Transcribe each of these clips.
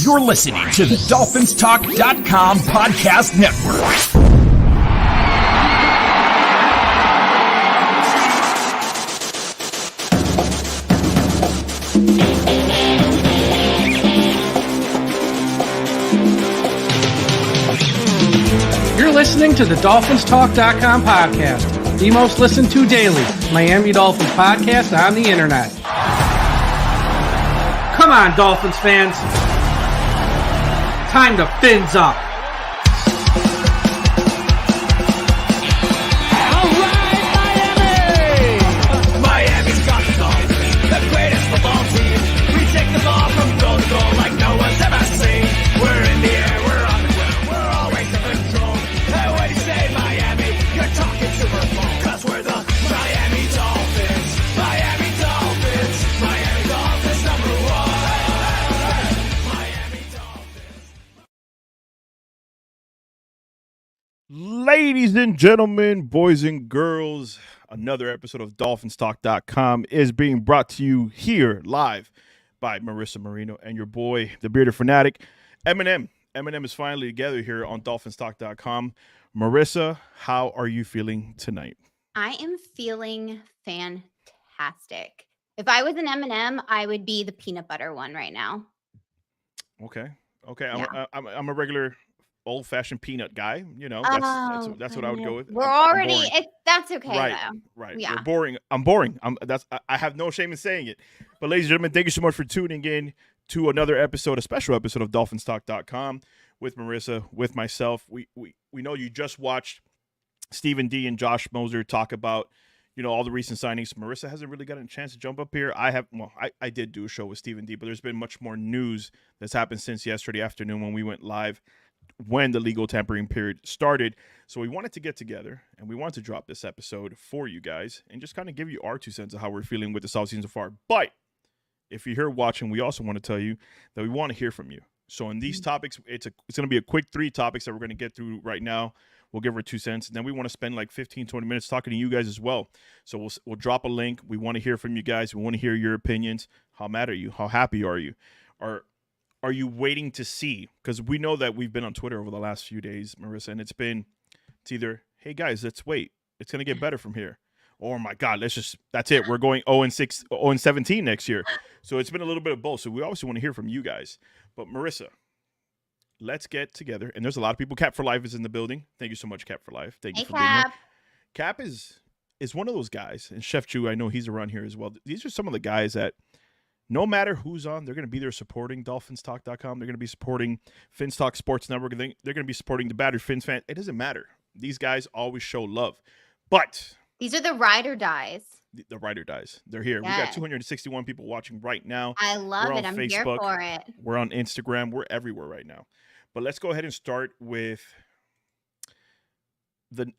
You're listening to the DolphinsTalk.com podcast network. You're listening to the DolphinsTalk.com podcast, the most listened to daily Miami Dolphins podcast on the internet. Come on, Dolphins fans. Time to fins up. All right, Miami! Miami's got the Dolphins, the greatest football team. We take the ball from goal to goal like no one's ever seen. We're in the air, we're on the ground, we're always in control. And when you say Miami, you're talking Super Bowl. 'Cause we're the Miami Dolphins, Miami Dolphins, Miami Dolphins number one. Miami Dolphins. Ladies and gentlemen, boys and girls, another episode of DolphinsTalk.com is being brought to you here live by Marisa Marino and your boy, the bearded Phinatic, Eminem. Eminem is finally together here on DolphinsTalk.com. Marisa, how are you feeling tonight? I am feeling fantastic. If I was an M&M, I would be the peanut butter one right now. Okay. Yeah. I'm a regular old-fashioned peanut guy. You know, that's what I would go with. We're I'm already, boring. that's okay though. Right. Yeah. We're boring. I'm boring. I have no shame in saying it. But ladies and gentlemen, thank you so much for tuning in to another episode, a special episode of DolphinsTalk.com with Marisa, with myself. We know you just watched Stephen D and Josh Moser talk about, all the recent signings. Marisa hasn't really gotten a chance to jump up here. I did do a show with Stephen D, but there's been much more news that's happened since yesterday afternoon when we went live when the legal tampering period started. So we wanted to get together and we wanted to drop this episode for you guys and just kind of give you our 2 cents of how we're feeling with this offseason so far. But if you're here watching, we also want to tell you that we want to hear from you. So in these topics, it's going to be a quick 3 topics that we're going to get through right now. We'll give our 2 cents, and then we want to spend like 15, 20 minutes talking to you guys as well. So we'll drop a link. We want to hear from you guys. We want to hear your opinions. How mad are you? How happy are you? Are you waiting to see? Because we know that we've been on Twitter over the last few days, Marisa, and it's either, hey guys, let's wait. It's going to get better from here. Or, my God, that's it. We're going 0-6, 0-17 next year. So it's been a little bit of both. So we obviously want to hear from you guys. But Marisa, let's get together. And there's a lot of people. Cap for Life is in the building. Thank you so much, Cap for Life. Thank you for being here. Cap is one of those guys. And Chef Chu, I know he's around here as well. These are some of the guys that no matter who's on, they're going to be there supporting DolphinsTalk.com. They're going to be supporting FinsTalk Sports Network. They're going to be supporting the Battered Fins fan. It doesn't matter. These guys always show love. But These are the ride or dies. the ride or dies. They're here. Yes. We got 261 people watching right now. I love it. I'm here for it. We're on Instagram. We're everywhere right now. But let's go ahead and start with the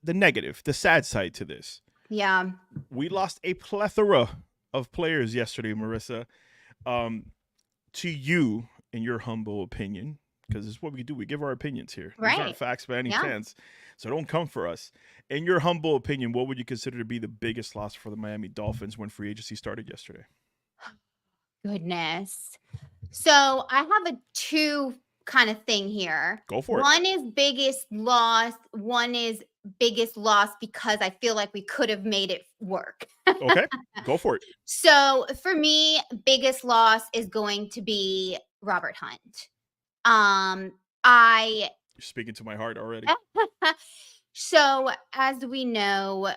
negative, the sad side to this. Yeah. We lost a plethora of players yesterday, Marisa. To you, in your humble opinion, because it's what we do. We give our opinions here. Right. These aren't facts by any chance. So don't come for us. In your humble opinion, what would you consider to be the biggest loss for the Miami Dolphins when free agency started yesterday? Goodness. So I have a 2 kind of thing here. Go for it. One is biggest loss. One is biggest loss because I feel like we could have made it work. Okay, go for it. So for me, biggest loss is going to be Robert Hunt. You're speaking to my heart already. So as we know,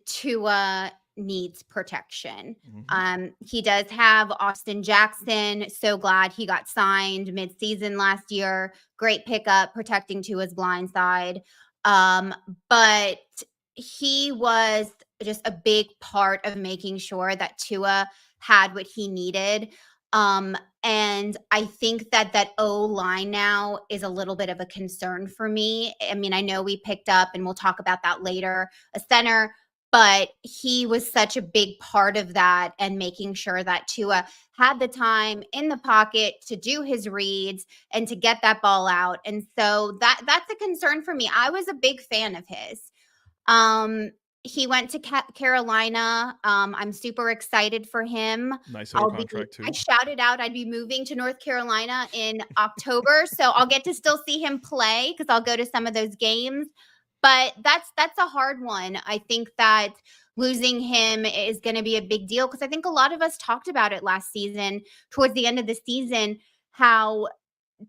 Tua needs protection. Mm-hmm. He does have Austin Jackson. So glad he got signed mid-season last year. Great pickup, protecting Tua's blind side. But he was just a big part of making sure that Tua had what he needed. And I think that O-line now is a little bit of a concern for me. I mean, I know we picked up, and we'll talk about that later, a center, but he was such a big part of that and making sure that Tua had the time in the pocket to do his reads and to get that ball out. And so that's a concern for me. I was a big fan of his. he went to Carolina. I'm super excited for him. Nice little contract too. I shouted out I'd be moving to North Carolina in October, so I'll get to still see him play because I'll go to some of those games. But that's a hard one. I think that losing him is going to be a big deal because I think a lot of us talked about it last season, towards the end of the season, how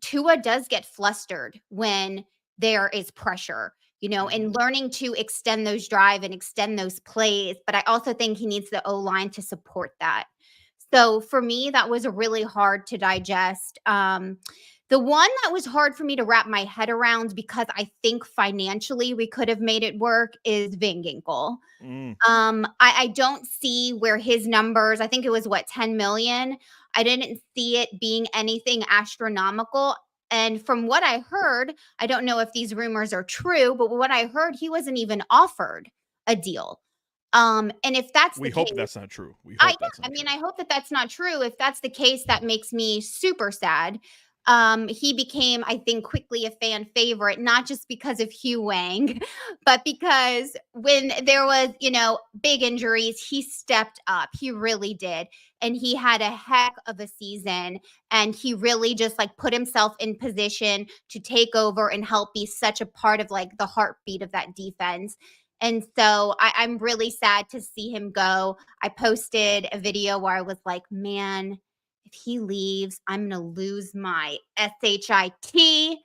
Tua does get flustered when there is pressure, and learning to extend those drive and extend those plays. But I also think he needs the O-line to support that. So for me, that was really hard to digest. The one that was hard for me to wrap my head around because I think financially we could have made it work is Van Ginkel. I don't see where his numbers, I think it was 10 million. I didn't see it being anything astronomical. And from what I heard, I don't know if these rumors are true, but what I heard, he wasn't even offered a deal. And if that's we the hope case, that's not true. We hope that's not true. I hope that that's not true. If that's the case, that makes me super sad. He became, I think, quickly a fan favorite, not just because of Hugh Wang, but because when there was, big injuries, he stepped up. He really did. And he had a heck of a season. And he really just put himself in position to take over and help be such a part of the heartbeat of that defense. And so I'm really sad to see him go. I posted a video where I was like, man, if he leaves, I'm going to lose my SHIT.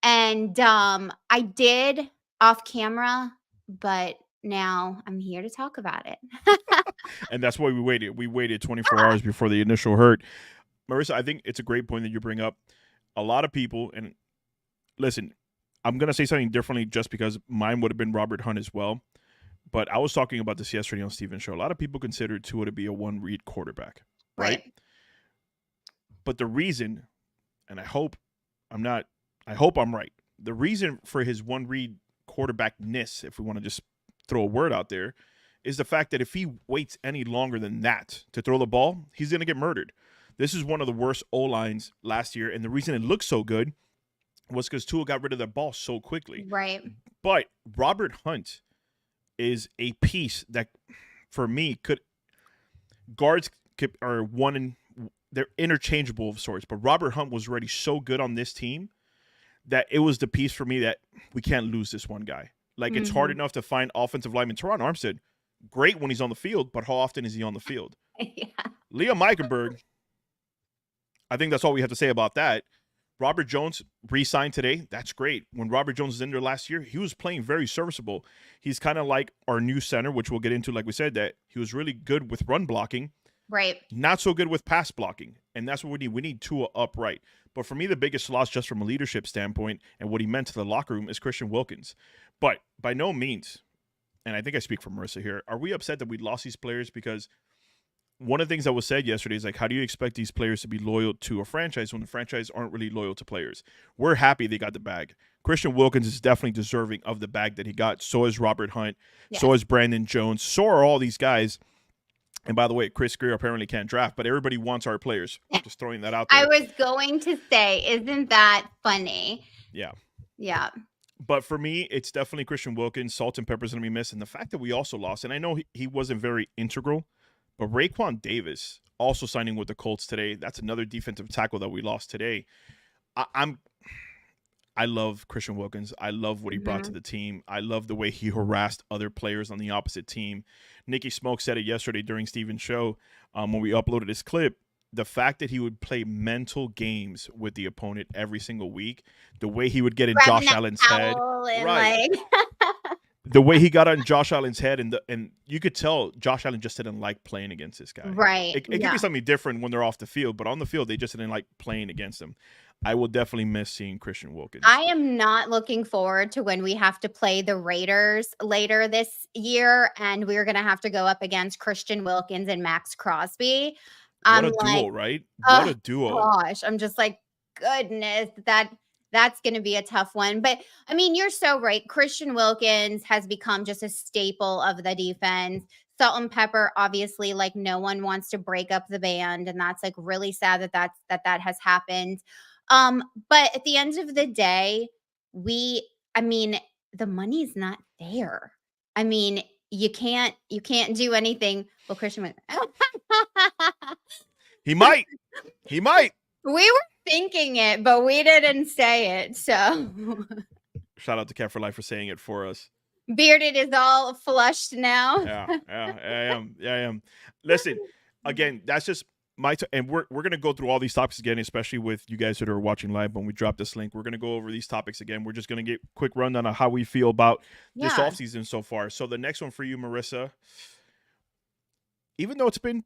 And I did off camera, but now I'm here to talk about it. And that's why we waited. We waited 24 hours before the initial hurt. Marisa, I think it's a great point that you bring up. A lot of people, and listen, I'm going to say something differently just because mine would have been Robert Hunt as well. But I was talking about this yesterday on Steven's show. A lot of people consider Tua to be a one-read quarterback, right? But the reason, and I hope I'm right. The reason for his one-read quarterbackness, if we want to just throw a word out there, is the fact that if he waits any longer than that to throw the ball, he's going to get murdered. This is one of the worst O-lines last year, and the reason it looked so good was because Tua got rid of that ball so quickly. Right. But Robert Hunt is a piece that, for me, they're interchangeable of sorts. But Robert Hunt was already so good on this team that it was the piece for me that we can't lose this one guy. It's hard enough to find offensive lineman. Teron Armstead, great when he's on the field, but how often is he on the field? Yeah. Liam Eichenberg, I think that's all we have to say about that. Robert Jones re-signed today. That's great. When Robert Jones was in there last year, he was playing very serviceable. He's kind of like our new center, which we'll get into, like we said, that he was really good with run blocking. Right. Not so good with pass blocking. And that's what we need. We need Tua upright. But for me, the biggest loss just from a leadership standpoint and what he meant to the locker room is Christian Wilkins. But by no means, and I think I speak for Marisa here, are we upset that we lost these players? Because one of the things that was said yesterday is how do you expect these players to be loyal to a franchise when the franchise aren't really loyal to players? We're happy they got the bag. Christian Wilkins is definitely deserving of the bag that he got. So is Robert Hunt. Yeah. So is Brandon Jones. So are all these guys. And by the way, Chris Grier apparently can't draft, but everybody wants our players. I'm just throwing that out there. I was going to say, isn't that funny? Yeah. Yeah. But for me, it's definitely Christian Wilkins. Salt and pepper's going to be missed. And the fact that we also lost, and I know he wasn't very integral, but Raekwon Davis also signing with the Colts today. That's another defensive tackle that we lost today. I love Christian Wilkins. I love what he brought to the team. I love the way he harassed other players on the opposite team. Nikki Smoke said it yesterday during Steven's show when we uploaded this clip. The fact that he would play mental games with the opponent every single week, the way he would get in Josh Allen's head. Right. The way he got on Josh Allen's head, and you could tell Josh Allen just didn't like playing against this guy. Right. It could be something different when they're off the field, but on the field, they just didn't like playing against him. I will definitely miss seeing Christian Wilkins. I am not looking forward to when we have to play the Raiders later this year, and we're going to have to go up against Christian Wilkins and Max Crosby. What a duo, right? What a duo. Gosh, I'm just like, goodness, that's going to be a tough one. But, I mean, you're so right. Christian Wilkins has become just a staple of the defense. Salt and pepper, obviously, no one wants to break up the band, and that's really sad that has happened. But at the end of the day, the money's not there. I mean, you can't do anything. Well, Christian went, He might. He might. we were thinking it, but we didn't say it. So Shout out to Cat for Life for saying it for us. Bearded is all flushed now. Yeah, I am. Listen, again, that's just and we're gonna go through all these topics again, especially with you guys that are watching live. When we drop this link, we're gonna go over these topics again. We're just gonna get a quick rundown on how we feel about this offseason so far. So the next one for you, Marisa, even though it's been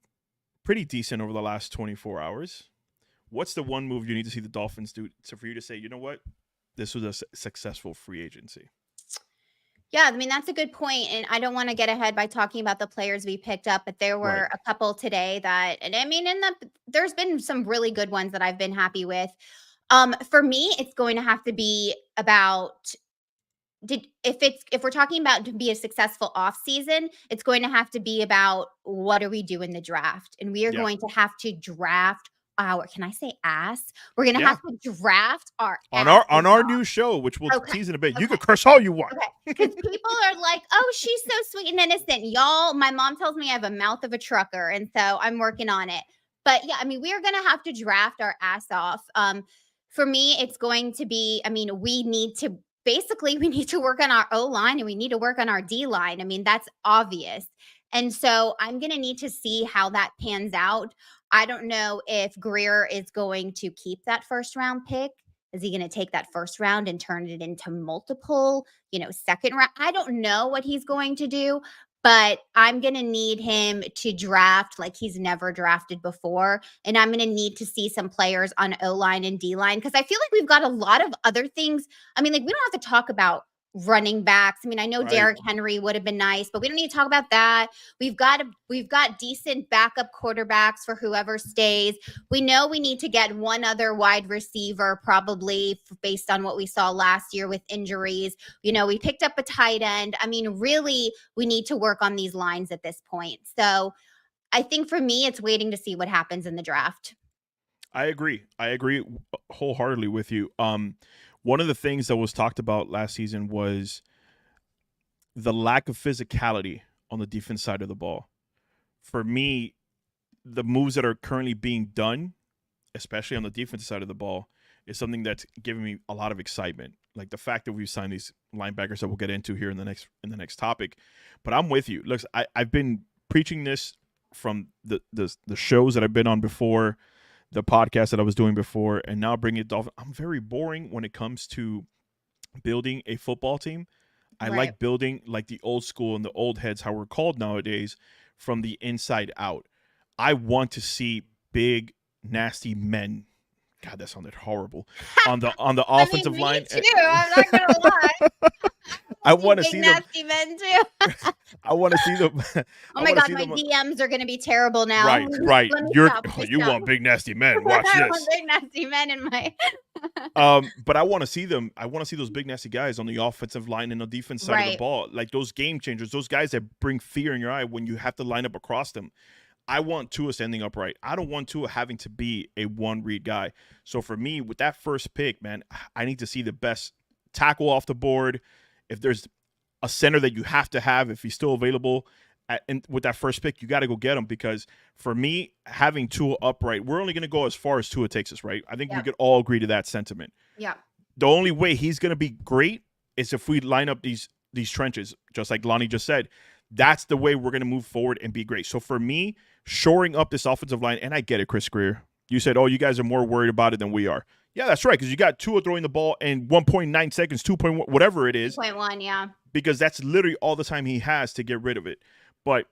pretty decent over the last 24 hours, what's the one move you need to see the Dolphins do for you to say, you know what, this was a successful free agency? Yeah, I mean, that's a good point. And I don't want to get ahead by talking about the players we picked up, but there were a couple today that, and I mean, there's been some really good ones that I've been happy with. For me, it's going to have to be about if we're talking about to be a successful off season, it's going to have to be about what do we do in the draft? And we are going to have to draft can I say ass? We're gonna have to draft our on our new show, which we'll tease in a bit. You can curse all you want. Because people are like, oh, she's so sweet and innocent. Y'all, my mom tells me I have a mouth of a trucker, and so I'm working on it. But yeah, I mean, we are gonna have to draft our ass off. For me, it's going to be, I mean, we need to work on our O line and we need to work on our D line. I mean, that's obvious. And so I'm going to need to see how that pans out. I don't know if Grier is going to keep that first round pick. Is he going to take that first round and turn it into multiple, second round? I don't know what he's going to do, but I'm going to need him to draft like he's never drafted before. And I'm going to need to see some players on O-line and D-line because I feel like we've got a lot of other things. I mean, like, we don't have to talk about running backs. I mean, I know Derrick Henry would have been nice, but we don't need to talk about that. We've got decent backup quarterbacks for whoever stays. We know we need to get one other wide receiver, probably based on what we saw last year with injuries. We picked up a tight end. I mean, really, we need to work on these lines at this point. So I think for me, it's waiting to see what happens in the draft. I agree wholeheartedly with you. One of the things that was talked about last season was the lack of physicality on the defense side of the ball. For me, the moves that are currently being done, especially on the defensive side of the ball, is something that's giving me a lot of excitement. Like the fact that we've signed these linebackers that we'll get into here in the next topic. But I'm with you. Look, I've been preaching this from the shows that I've been on before, the podcast that I was doing before, and now bringing it Dolphins. I'm very boring when it comes to building a football team. I like building like the old school and the old heads, how we're called nowadays, from the inside out. I want to see big, nasty men. God, that sounded horrible. On the offensive line. Me too. I'm not gonna lie. I want to see nasty men too. I want to see them. Oh my God, my DMs are going to be terrible now. Right. You want big nasty men? Watch this. I want big nasty men in my. But I want to see them. I want to see those big nasty guys on the offensive line and the defense side of the ball, like those game changers, those guys that bring fear in your eye when you have to line up across them. I want Tua standing upright. I don't want Tua having to be a one-read guy. So for me, with that first pick, man, I need to see the best tackle off the board. If there's a center that you have to have, if he's still available, and with that first pick, you got to go get him, because for me, having Tua upright, we're only going to go as far as Tua takes us, right? I think we could all agree to that sentiment. Yeah. The only way he's going to be great is if we line up these trenches, just like Lonnie just said. That's the way we're going to move forward and be great. So for me, shoring up this offensive line, and I get it, Chris Grier. You said, oh, you guys are more worried about it than we are. Yeah, that's right, because you got Tua throwing the ball in 1.9 seconds, 2.1, whatever it is. 2.1, yeah. Because that's literally all the time he has to get rid of it. But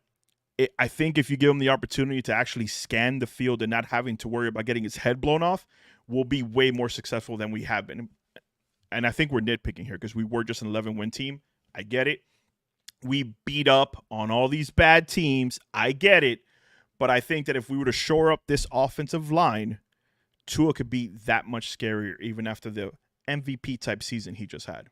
I think if you give him the opportunity to actually scan the field and not having to worry about getting his head blown off, we'll be way more successful than we have been. And I think we're nitpicking here because we were just an 11-win team. I get it. We beat up on all these bad teams. I get it. But I think that if we were to shore up this offensive line, Tua could be that much scarier even after the MVP type season he just had.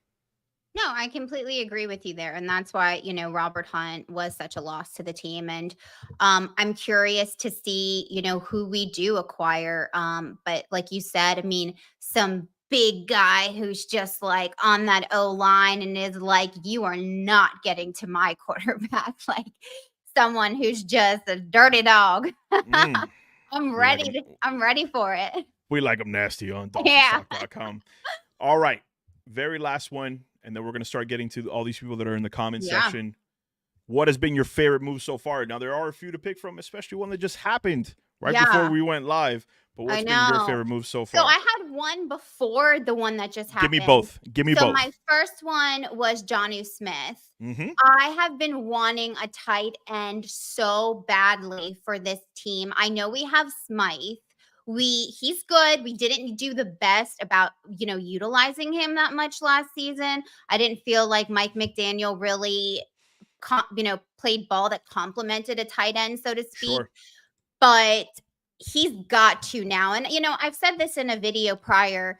No, I completely agree with you there. And that's why, Robert Hunt was such a loss to the team. And I'm curious to see, who we do acquire. But like you said, I mean, some big guy who's just like on that O line and is like, you are not getting to my quarterback. Like someone who's just a dirty dog. Mm. I'm We ready. like 'em. I'm ready for it. We like them nasty on Yeah. DolphinsTalk.com. All right. Very last one. And then we're going to start getting to all these people that are in the comment Yeah. section. What has been your favorite move so far? Now, there are a few to pick from, especially one that just happened right before Yeah. we went live. But what's I been your know. favorite move so So far? I had one before the one that just happened. Give me both. Give me So both. my first one was Jonnu Smith. Mm-hmm. I have been wanting a tight end so badly for this team. I know we have Smythe. He's good. We didn't do the best about, utilizing him that much last season. I didn't feel like Mike McDaniel really played ball that complemented a tight end, so to speak. Sure. But he's got to now. And, I've said this in a video prior.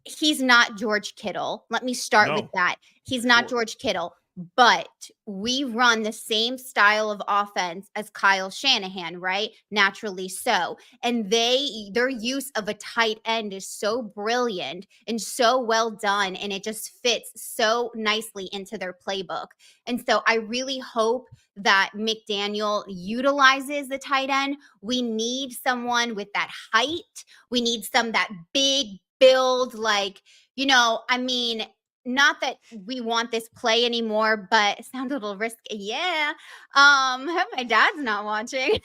He's not George Kittle. Let me start with that. He's not George Kittle, but we run the same style of offense as Kyle Shanahan, right? Naturally so. And their use of a tight end is so brilliant and so well done. And it just fits so nicely into their playbook. And so I really hope that McDaniel utilizes the tight end. We need someone with that height. We need that big build, not that we want this play anymore, but it sounds a little risky. Yeah. Hope my dad's not watching.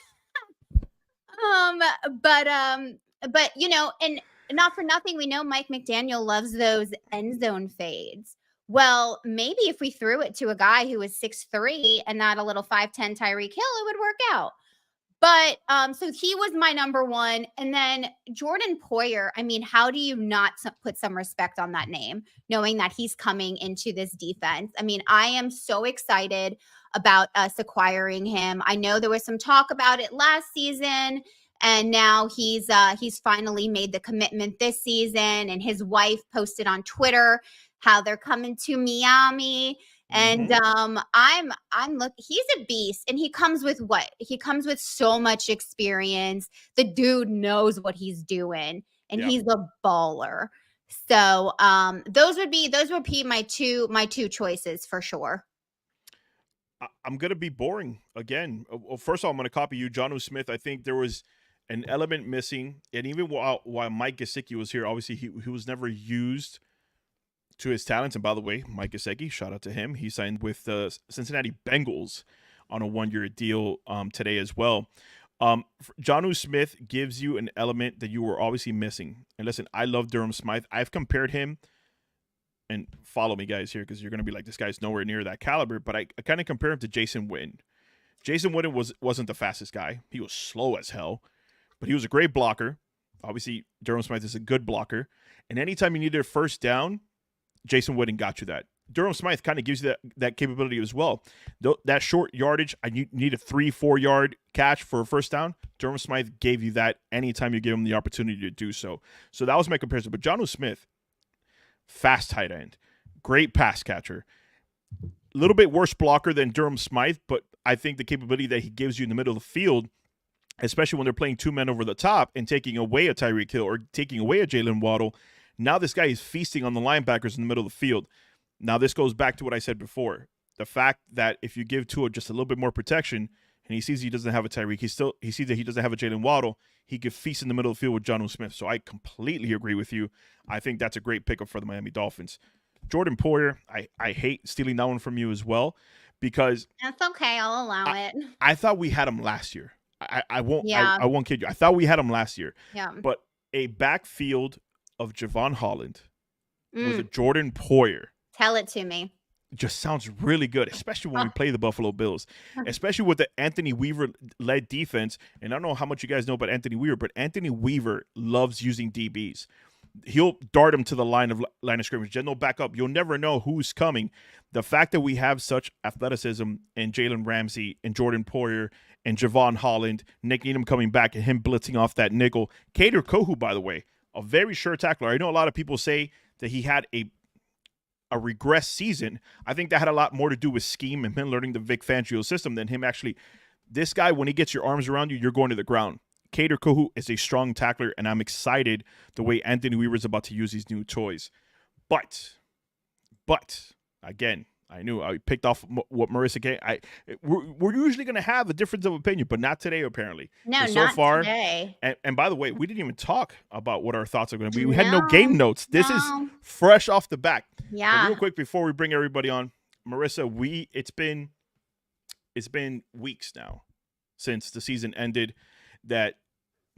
But and not for nothing, we know Mike McDaniel loves those end zone fades. Well, maybe if we threw it to a guy who was 6'3" and not a little 5'10" Tyreek Hill, it would work out. But so he was my number one. And then Jordan Poyer, how do you not put some respect on that name, knowing that he's coming into this defense? I am so excited about us acquiring him. I know there was some talk about it last season, and now he's finally made the commitment this season. And his wife posted on Twitter how they're coming to Miami. And he's a beast, and he comes with so much experience. The dude knows what he's doing, and he's a baller. So those would be my two choices for sure. I'm gonna be boring again. Well, first of all, I'm gonna copy you, Jonnu Smith. I think there was an element missing, and even while Mike Gesicki was here, obviously he was never used to his talents. And by the way, Mike Gesicki, shout out to him. He signed with the Cincinnati Bengals on a 1-year deal today as well. Jonnu Smith gives you an element that you were obviously missing. And listen, I love Durham Smythe. I've compared him, and follow me guys here because you're going to be like, this guy's nowhere near that caliber, but I kind of compare him to Jason Witten. Jason Witten wasn't the fastest guy. He was slow as hell, but he was a great blocker. Obviously, Durham Smythe is a good blocker. And anytime you needed a first down, Jason Witten got you that. Durham Smythe kind of gives you that capability as well. That short yardage, I need a 3-4 yard catch for a first down. Durham Smythe gave you that anytime you give him the opportunity to do so. So that was my comparison. But Jonnu Smith, fast tight end, great pass catcher, a little bit worse blocker than Durham Smythe, but I think the capability that he gives you in the middle of the field, especially when they're playing two men over the top and taking away a Tyreek Hill or taking away a Jaylen Waddle, now this guy is feasting on the linebackers in the middle of the field. Now this goes back to what I said before. The fact that if you give Tua just a little bit more protection and he sees he doesn't have a Tyreek, he sees that he doesn't have a Jaylen Waddle, he could feast in the middle of the field with Jonnu Smith. So I completely agree with you. I think that's a great pickup for the Miami Dolphins. Jordan Poyer, I hate stealing that one from you as well because that's okay. I'll allow it. I thought we had him last year. I won't kid you. I thought we had him last year. Yeah. But a backfield of Javon Holland with a Jordan Poyer. Tell it to me. Just sounds really good, especially when we play the Buffalo Bills, especially with the Anthony Weaver-led defense. And I don't know how much you guys know about Anthony Weaver, but Anthony Weaver loves using DBs. He'll dart him to the line of scrimmage. Then they'll back up. You'll never know who's coming. The fact that we have such athleticism in Jalen Ramsey and Jordan Poyer and Javon Holland, Nick Needham coming back and him blitzing off that nickel. Kader Kohu, by the way, a very sure tackler. I know a lot of people say that he had a regress season. I think that had a lot more to do with scheme and him learning the Vic Fangio system than him actually. This guy, when he gets your arms around you, you're going to the ground. Kader Kohu is a strong tackler, and I'm excited the way Anthony Weaver is about to use these new toys. But again, I knew I picked off what Marisa came. We're usually going to have a difference of opinion, but not today, apparently. No, so not far, today. And by the way, we didn't even talk about what our thoughts are going to be. We had no game notes. This is no. fresh off the back. Yeah. But real quick before we bring everybody on, Marisa, it's been weeks now since the season ended that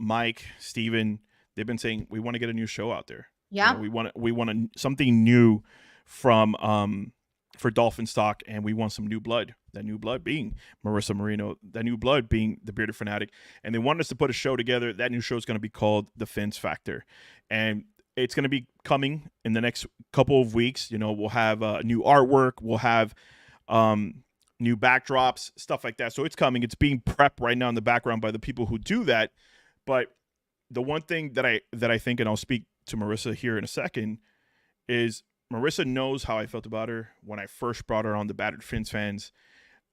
Mike, Steven, they've been saying we want to get a new show out there. Yeah. You know, we want something new from for Dolphins Talk, and we want some new blood. That new blood being Marisa Marino, that new blood being the Bearded Phinatic, and they want us to put a show together. That new show is going to be called The Fins Factor, and it's going to be coming in the next couple of weeks. You know, we'll have new artwork, we'll have new backdrops, stuff like that. So it's coming. It's being prepped right now in the background by the people who do that. But the one thing that I think, and I'll speak to Marisa here in a second, is Marisa knows how I felt about her when I first brought her on the Battered Fins fans.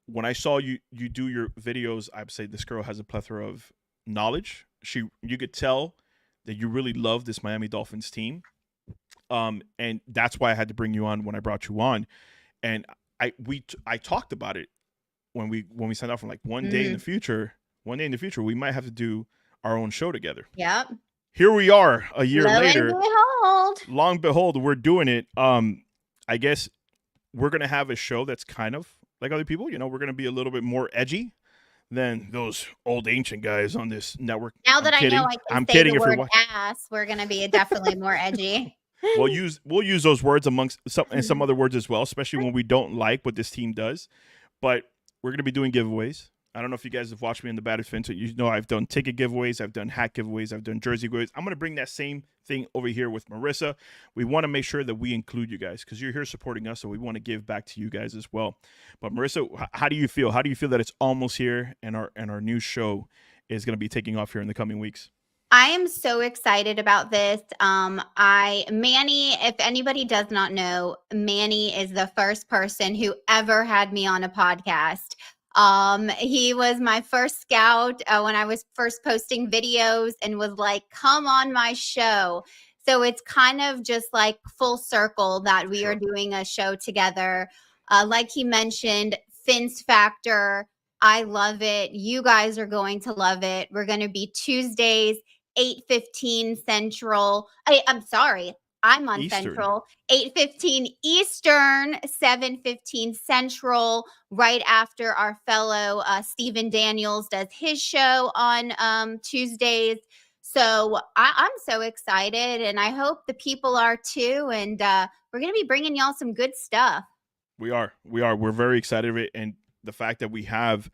When I saw you do your videos, I'd say this girl has a plethora of knowledge. You could tell that you really love this Miami Dolphins team. And that's why I had to bring you on when I brought you on. And I talked about it when we signed off from like one day in the future, we might have to do our own show together. Yep. Here we are a year later. And behold. Long and behold, we're doing it. I guess we're going to have a show that's kind of like other people. You know, we're going to be a little bit more edgy than those old ancient guys on this network. Now that I know I can say the word ass, we're going to be definitely more edgy. We'll use those words amongst some other words as well, especially when we don't like what this team does. But we're going to be doing giveaways. I don't know if you guys have watched me in the Battered Fins. You know I've done ticket giveaways, I've done hat giveaways, I've done jersey giveaways. I'm going to bring that same thing over here with Marisa. We want to make sure that we include you guys because you're here supporting us, so we want to give back to you guys as well. But Marisa, how do you feel? How do you feel that it's almost here and our new show is going to be taking off here in the coming weeks? I am so excited about this. Manny, if anybody does not know, Manny is the first person who ever had me on a podcast. He was my first scout when I was first posting videos and was like, come on my show. So it's kind of just like full circle that we are doing a show together. Like he mentioned, Fins Factor. I love it. You guys are going to love it. We're going to be Tuesdays, 8:15 Central. I'm sorry. I'm on Eastern. Central, 8:15 Eastern, 7:15 Central, right after our fellow Stephen Daniels does his show on Tuesdays. So I'm so excited, and I hope the people are too. And we're going to be bringing y'all some good stuff. We are. We're very excited of it, and the fact that we have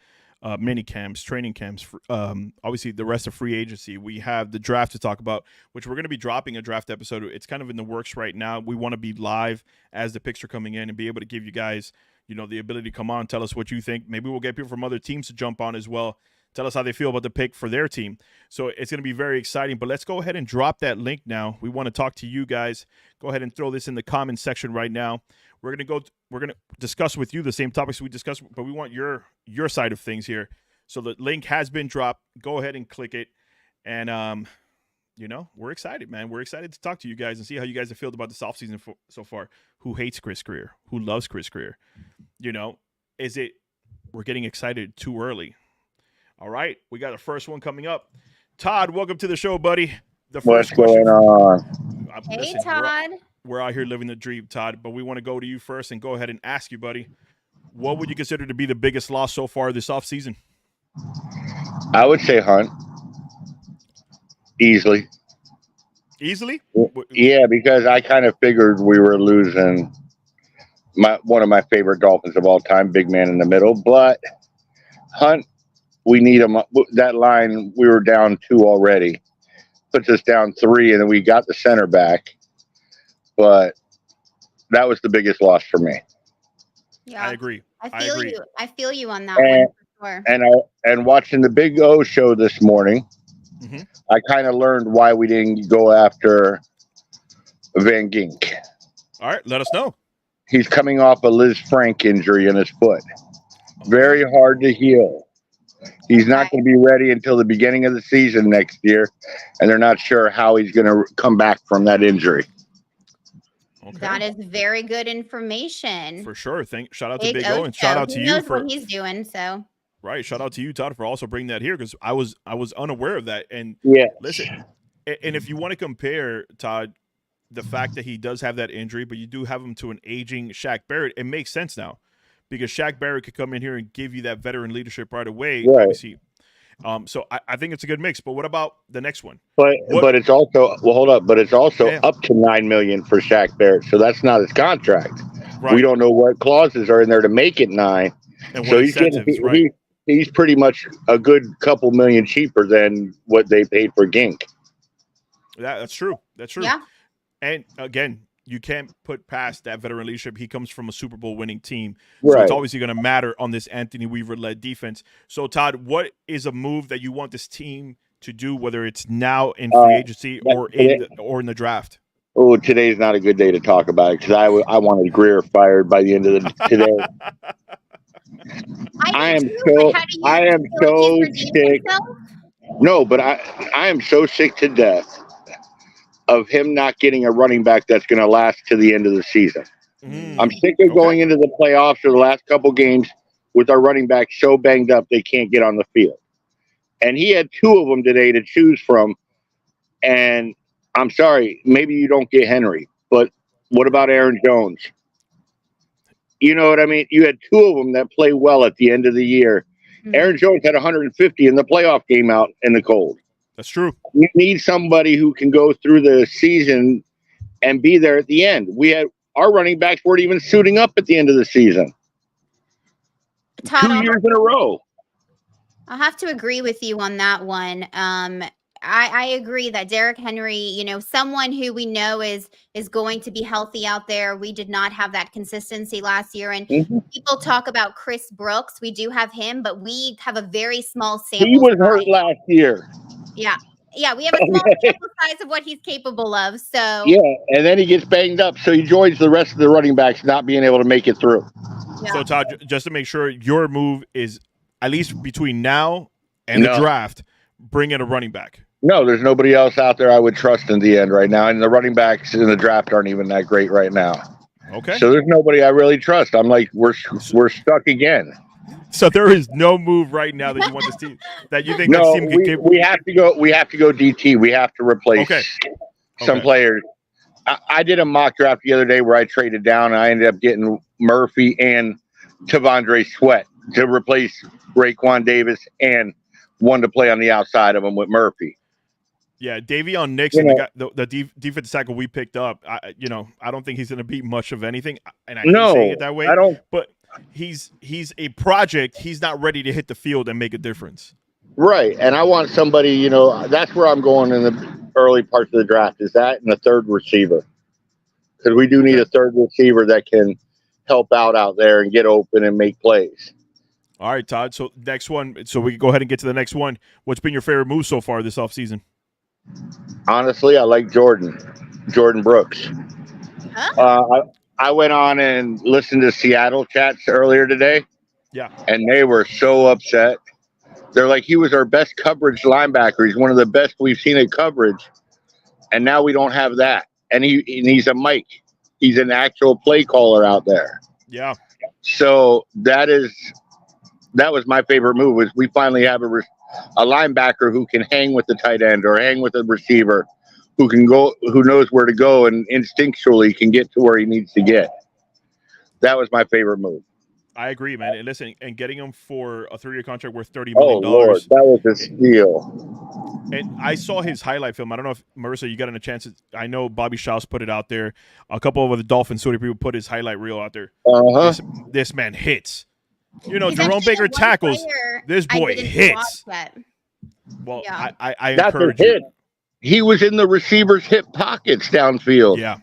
mini camps, training camps, obviously the rest of free agency. We have the draft to talk about, which we're going to be dropping a draft episode. It's kind of in the works right now. We want to be live as the picks are coming in and be able to give you guys, you know, the ability to come on, tell us what you think. Maybe we'll get people from other teams to jump on as well. Tell us how they feel about the pick for their team. So it's going to be very exciting. But let's go ahead and drop that link now. We want to talk to you guys. Go ahead and throw this in the comments section right now. We're going to discuss with you the same topics we discussed, but we want your side of things here. So the link has been dropped. Go ahead and click it. And, you know, we're excited, man. We're excited to talk to you guys and see how you guys have felt about this offseason so far. Who hates Chris Grier? Who loves Chris Grier? You know, we're getting excited too early? All right, we got the first one coming up. Todd, welcome to the show, buddy. What's going on? Hey, Todd. We're out here living the dream, Todd, but we want to go to you first and go ahead and ask you, buddy, what would you consider to be the biggest loss so far this offseason? I would say Hunt. Easily? Yeah, because I kind of figured we were losing one of my favorite Dolphins of all time, big man in the middle. But Hunt, we need him. That line, we were down 2 already. Puts us down 3, and then we got the center back. But that was the biggest loss for me. Yeah, I agree. I feel you on that one for sure. And watching the Big O show this morning, I kind of learned why we didn't go after Van Gink. All right, let us know. He's coming off a Liz Frank injury in his foot. Very hard to heal. He's not going to be ready until the beginning of the season next year, and they're not sure how he's going to come back from that injury. Okay. That is very good information. For sure. Shout out to Big O, and shout out to He you knows for what he's doing. So right. Shout out to you, Todd, for also bringing that here, because I was unaware of that. And Yeah. listen, and if you want to compare, Todd, the fact that he does have that injury, but you do have him to an aging Shaq Barrett, it makes sense now, because Shaq Barrett could come in here and give you that veteran leadership right away. Right. Obviously. So I think it's a good mix. But what about the next one? But it's also hold up. But it's also Yeah. up to $9 million for Shaq Barrett, so that's not his contract. Right. We don't know what clauses are in there to make it 9. And So what he's getting incentives, right? he's pretty much a good couple million cheaper than what they paid for Gink. That's true. That's true. yeah, And again, you can't put past that veteran leadership. He comes from a Super Bowl winning team. So Right. it's obviously going to matter on this Anthony Weaver-led defense. So, Todd, what is a move that you want this team to do, whether it's now in free agency or in the draft? Oh, today's not a good day to talk about it because I wanted Grier fired by the end of today. I am do too, so but how do you I am feel like so he's redeemed sick. himself? No, but I am so sick to death of him not getting a running back that's going to last to the end of the season. I'm sick of going into the playoffs or the last couple games with our running back so banged up they can't get on the field. And he had 2 of them today to choose from. And I'm sorry, maybe you don't get Henry, but what about Aaron Jones? You know what I mean? You had 2 of them that play well at the end of the year. Mhm. Aaron Jones had 150 in the playoff game out in the cold. That's true. You need somebody who can go through the season and be there at the end. Our running backs weren't even suiting up at the end of the season. Todd, 2 years in a row. I'll have to agree with you on that one. I agree that Derrick Henry, someone who we know is going to be healthy out there. We did not have that consistency last year. And people talk about Chris Brooks. We do have him, but we have a very small sample. He was size. hurt last year. Yeah. Yeah, we have a small sample size of what he's capable of. So Yeah, and then he gets banged up, so he joins the rest of the running backs not being able to make it through. yeah. So, Todd, just to make sure, your move is at least between now and the No. draft, bring in a running back. No, there's nobody else out there I would trust in the end right now, and the running backs in the draft aren't even that great right now. Okay. So there's nobody I really trust. I'm like, we're stuck again. So there is no move right now that you want this team that you think No, this team can keep. we have to go. We have to go DT. We have to replace some Okay. players. I did a mock draft the other day where I traded down, and I ended up getting Murphy and Tavondre Sweat to replace Raekwon Davis and one to play on the outside of him with Murphy. Yeah, Davion Nixon, the defensive tackle we picked up. I don't think he's going to be much of anything, and I hate saying it that way. I don't. But he's a project. He's not ready to hit the field and make a difference. Right, and I want somebody. That's where I'm going in the early parts of the draft. Is that and a third receiver? Because we do need a third receiver that can help out there and get open and make plays. All right, Todd. So next one. So we can go ahead and get to the next one. What's been your favorite move so far this offseason? Honestly, I like Jordan Brooks. I went on and listened to Seattle chats earlier today. Yeah. And they were so upset. They're like, he was our best coverage linebacker. He's one of the best we've seen at coverage. And now we don't have that. And he's a Mike. He's an actual play caller out there. Yeah. So that was my favorite move, was we finally have a linebacker who can hang with the tight end or hang with the receiver, who knows where to go and instinctually can get to where he needs to get. That was my favorite move. I agree, man. And listen, and getting him for a 3-year contract worth $30 million. Oh, Lord, that was a steal. And I saw his highlight film. I don't know if, Marisa, you got a chance. I know Bobby Schaus put it out there. A couple of the Dolphins people put his highlight reel out there. Uh-huh. This man hits. He's Jerome actually Baker the one tackles. player This I boy didn't hits. watch that. Well, Yeah. I That's a encourage hit. you. He was in the receiver's hip pockets downfield. Yeah.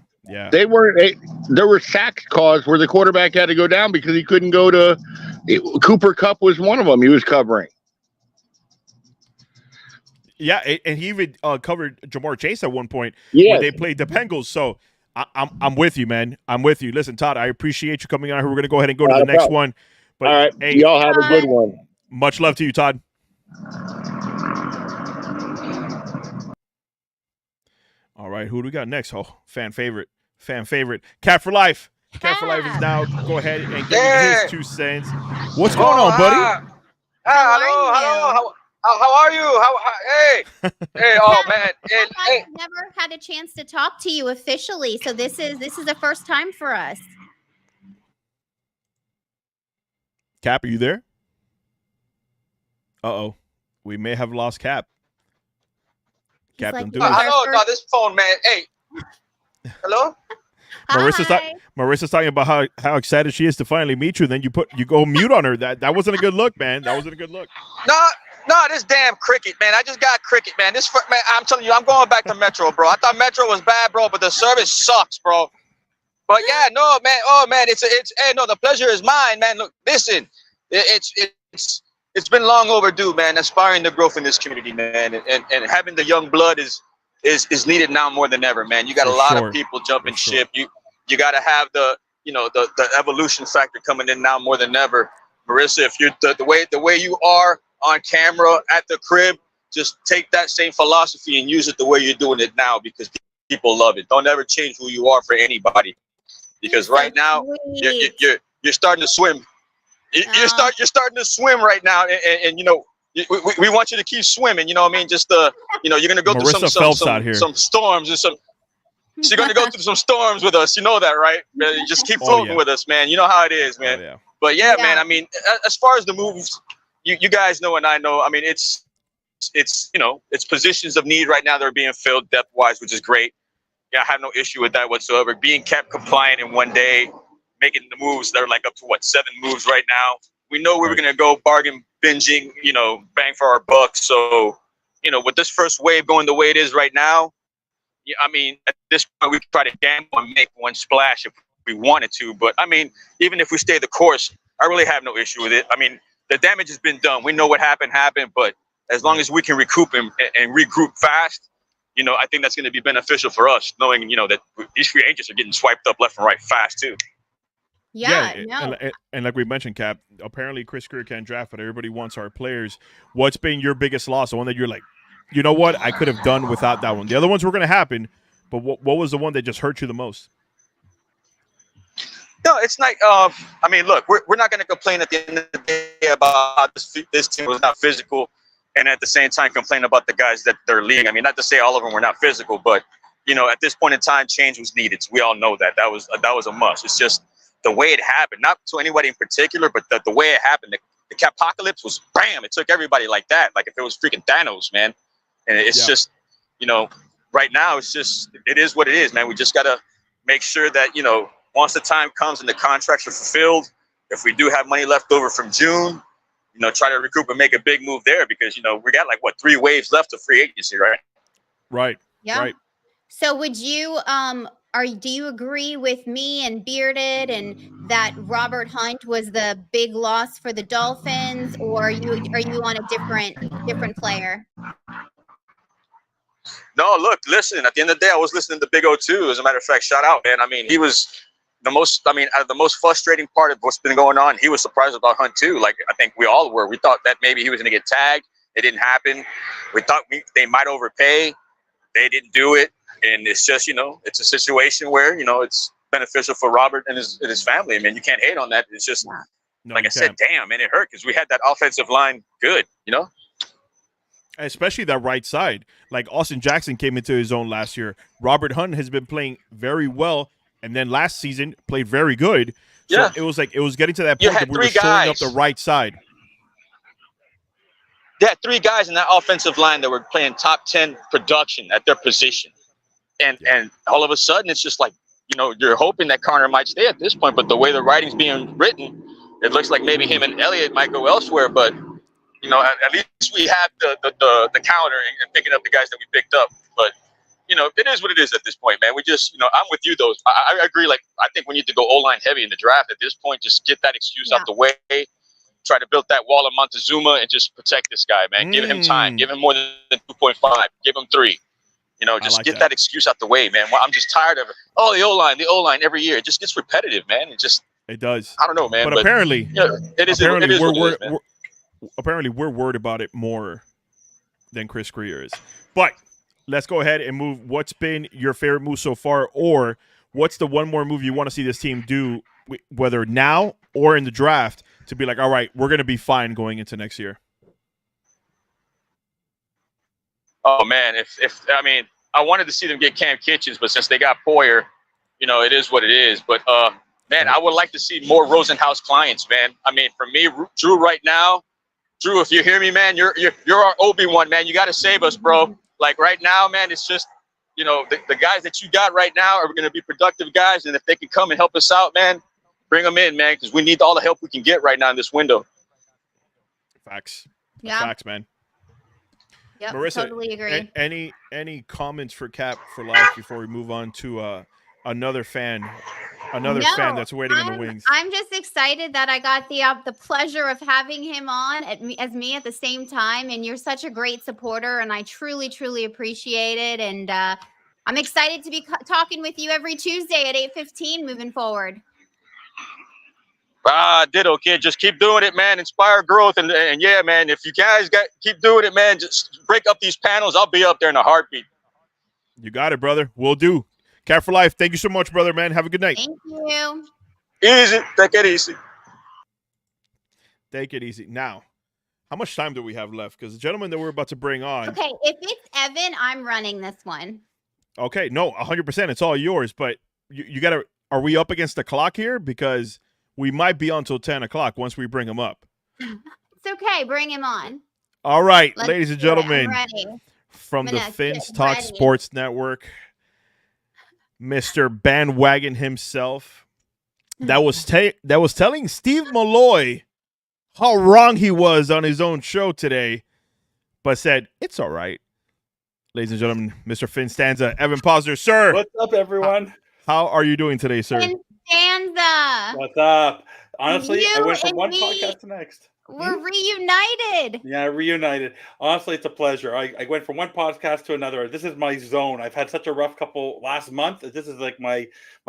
There were sacks caused where the quarterback had to go down because he couldn't go to Cooper Kupp was one of them he was covering. Yeah, and he even covered Jamar Chase at one point Yes. when they played the Bengals. So I'm with you, man. I'm with you. Listen, Todd, I appreciate you coming on here. We're going to go ahead and go to the next one. But All right. hey, Y'all have a good one. much love to you, Todd. All right, who do we got next? Oh, fan favorite. Cap for Life. Cap for Life is now. Go ahead and give me his 2 cents. What's going on, buddy? Hello. How are you? Hey. Oh man. I've never had a chance to talk to you officially, so this is the first time for us. Cap, are you there? Uh-oh. We may have lost Cap. Cap, like, don't do Hello, no, this phone, man. Hey. Hello? Marissa's talking about how excited she is to finally meet you. Then you go mute on her. That wasn't a good look, man. That wasn't a good look. No, this damn cricket, man. I just got cricket, man. Man, I'm telling you, I'm going back to Metro, bro. I thought Metro was bad, bro, but the service sucks, bro. But yeah, no, man. Oh man, hey, no, the pleasure is mine, man. Look, listen, it's been long overdue, man. Aspiring to growth in this community, man, and having the young blood is needed now more than ever, man. You got a lot of people jumping ship. You got to have the evolution factor coming in now more than ever. Marissa, if you're the way you are on camera at the crib, just take that same philosophy and use it the way you're doing it now, because people love it. Don't ever change who you are for anybody, because right now you're starting to swim. You're starting to swim right now, and we want you to keep swimming. You know what I mean? Just you're gonna go through some storms and some. So you're gonna go through some storms with us. You know that, right? You just keep floating with us, man. You know how it is, man. Yeah. But yeah, man. I mean, as far as the moves, you guys know and I know. I mean, it's positions of need right now that are being filled depth wise, which is great. Yeah, I have no issue with that whatsoever. Being kept compliant in one day, making the moves that are like up to 7 moves right now. We know we were gonna go bargain binging, bang for our buck. So, with this first wave going the way it is right now, I mean, at this point we try to gamble and make one splash if we wanted to. But I mean, even if we stay the course, I really have no issue with it. I mean, the damage has been done. We know what happened, but as long as we can recoup and regroup fast, I think that's going to be beneficial for us, knowing, that these free agents are getting swiped up left and right fast too. And like we mentioned, Cap, apparently Chris Grier can't draft, but everybody wants our players. What's been your biggest loss? The one that you're like, you know what, I could have done without that one. The other ones were going to happen, but what was the one that just hurt you the most? No, it's not. I mean, look, we're not going to complain at the end of the day about how this team was not physical, and at the same time complain about the guys that they're leading. I mean, not to say all of them were not physical, but at this point in time, change was needed. So we all know that was a must. It's just the way it happened, not to anybody in particular, but the way it happened. The Capocalypse was bam. It took everybody like that, like if it was freaking Thanos, man. And it's just, right now it is what it is, man. We just got to make sure that, once the time comes and the contracts are fulfilled, if we do have money left over from June, try to recoup and make a big move there, because, we got 3 waves left of free agency, right? Right. Yeah. Right. So would you, do you agree with me and Bearded and that Robert Hunt was the big loss for the Dolphins, or are you on a different player? No, look, listen, at the end of the day, I was listening to Big O too. As a matter of fact, shout out, man. I mean, he was out of the most frustrating part of what's been going on, he was surprised about Hunt too. Like, I think we all were. We thought that maybe he was going to get tagged. It didn't happen. We thought they might overpay. They didn't do it. And it's just, it's a situation where, it's beneficial for Robert and his family. I mean, you can't hate on that. It's just, like I said, damn, man, it hurt because we had that offensive line good, Especially that right side. Like Austin Jackson came into his own last year. Robert Hunt has been playing very well, and then last season played very good. So it was getting to that point that we were showing up the right side. They had 3 guys in that offensive line that were playing top 10 production at their position. And all of a sudden, it's just like, you're hoping that Connor might stay at this point, but the way the writing's being written, it looks like maybe him and Elliott might go elsewhere, but at least we have the counter and picking up the guys that we picked up. But, it is what it is at this point, man. We just, I'm with you, though. I agree. Like, I think we need to go O-line heavy in the draft at this point. Just get that excuse out the way. Try to build that wall of Montezuma and just protect this guy, man. Give him time. Give him more than 2.5. Give him 3. Just get that excuse out the way, man. Well, I'm just tired of it. Oh, the O-line every year. It just gets repetitive, man. It does. I don't know, man. But apparently, it is what it is, man. apparently we're worried about it more than Chris Grier is. But let's go ahead and move. What's been your favorite move so far, or what's the one more move you want to see this team do, whether now or in the draft, to be like, all right, we're going to be fine going into next year? Oh man, if I mean, I wanted to see them get Cam Kitchens, but since they got Poyer, it is what it is. But man, I would like to see more Rosenhaus clients, man. I mean, for me, Drew, right now, Drew, if you hear me, man, you're our Obi-Wan, man. You got to save us, bro. Like right now, man, it's just, the guys that you got right now are going to be productive guys. And if they can come and help us out, man, bring them in, man, because we need all the help we can get right now in this window. Facts. Yeah. Facts, man. Yep, Marisa, totally agree. Any comments for Cap for life before we move on to another fan that's waiting in the wings? I'm just excited that I got the pleasure of having him on as me at the same time. And you're such a great supporter, and I truly, truly appreciate it. And I'm excited to be talking with you every Tuesday at 8:15 moving forward. Ditto, kid. Just keep doing it, man. Inspire growth. And yeah, man, if you guys keep doing it, man, just break up these panels. I'll be up there in a heartbeat. You got it, brother. We'll do. Cat for life. Thank you so much, brother, man. Have a good night. Thank you. Easy. Take it easy. Take it easy. Now, how much time do we have left? Because the gentleman that we're about to bring on. Okay, if it's Evan, I'm running this one. Okay, no, 100%. It's all yours. But you got to. Are we up against the clock here? Because we might be on until 10 o'clock once we bring him up. It's okay. Bring him on. All right, Let's ladies and do it. I'm gentlemen, ready. from the Gonna Fins get Talk ready. Sports Network, Mr. Bandwagon himself, that was telling Steve Malloy how wrong he was on his own show today, but said it's all right. Ladies and gentlemen, Mr. Finn Stanza, Evan Posner, sir. What's up, everyone? How are you doing today, sir? Stanza. What's up? Honestly, I You went from and one me. podcast to the next. We're reunited. Yeah, reunited. Honestly, it's a pleasure. I went from one podcast to another. This is my zone. I've had such a rough couple last month. This is like my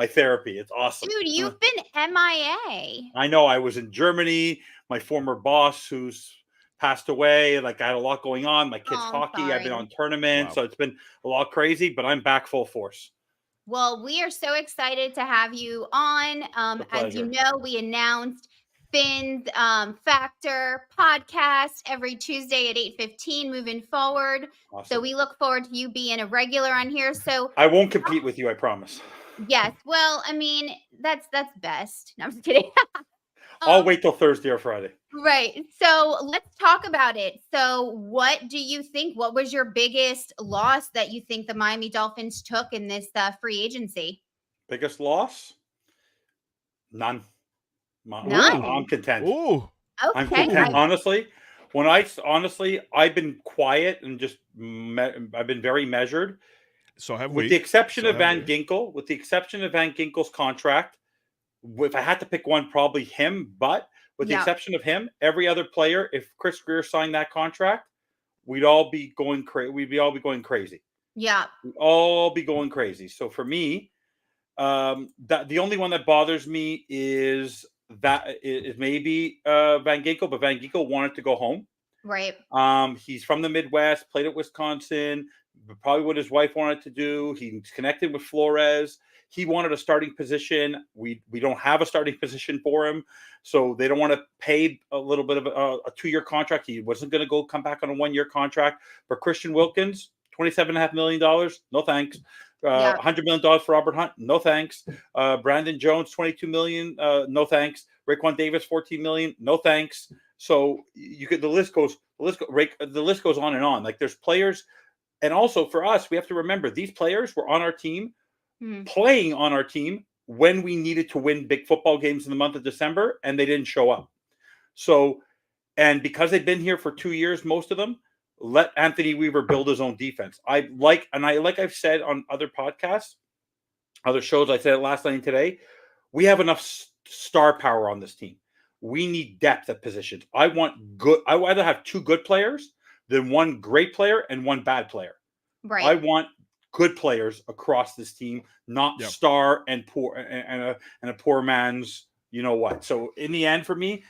therapy. It's awesome. Dude, you've been MIA. I know. I was in Germany. My former boss, who's passed away. Like I had a lot going on. My kids' Oh, hockey. I've been sorry. on tournaments, so it's been a lot crazy. But I'm back full force. Well, we are so excited to have you on. As you pleasure. know, we announced Finn's Factor podcast every Tuesday at 8:15 moving forward. Awesome. So we look forward to you being a regular on here. So I won't compete with you. I promise. yes, well, I mean, that's best. No, I'm just kidding. I'll wait till Thursday or Friday. Right. So let's talk about it. So what do you think? What was your biggest loss that you think the Miami Dolphins took in this free agency? Biggest loss? None. None? I'm content. Ooh. I'm Okay. content. Honestly, I've been quiet and just I've been very measured. So have With we. the exception So of have Van we. Ginkel, with the exception of Van Ginkel's contract, if I had to pick one, probably him. But with the Yeah. exception of him, every other player, if Chris Grier signed that contract, we'd all be going crazy. We'd all be going crazy. Yeah. We'd all be going crazy. So for me, that the only one that bothers me is maybe Van Ginkel, but Van Ginkel wanted to go home. Right. He's from the Midwest, played at Wisconsin, probably what his wife wanted to do. He's connected with Flores. He wanted a starting position. We don't have a starting position for him, so they don't want to pay a little bit of a 2-year contract. He wasn't going to come back on a 1-year contract. But Christian Wilkins, $27.5 million, no thanks. $100 million for Robert Hunt, no thanks. Brandon Jones, $22 million, no thanks. Raekwon Davis, $14 million, no thanks. So the list goes on and on. Like there's players, and also for us, we have to remember these players were on our team. Playing on our team when we needed to win big football games in the month of December, and they didn't show up. So, and because they've been here for 2 years, most of them, let Anthony Weaver build his own defense. Like I've said on other podcasts, other shows, I said it last night and today, we have enough star power on this team. We need depth at positions. I'd rather have 2 good players than 1 great player and 1 bad player. Right. I want good players across this team, not star and poor and a poor man's, you know what. So in the end, for me,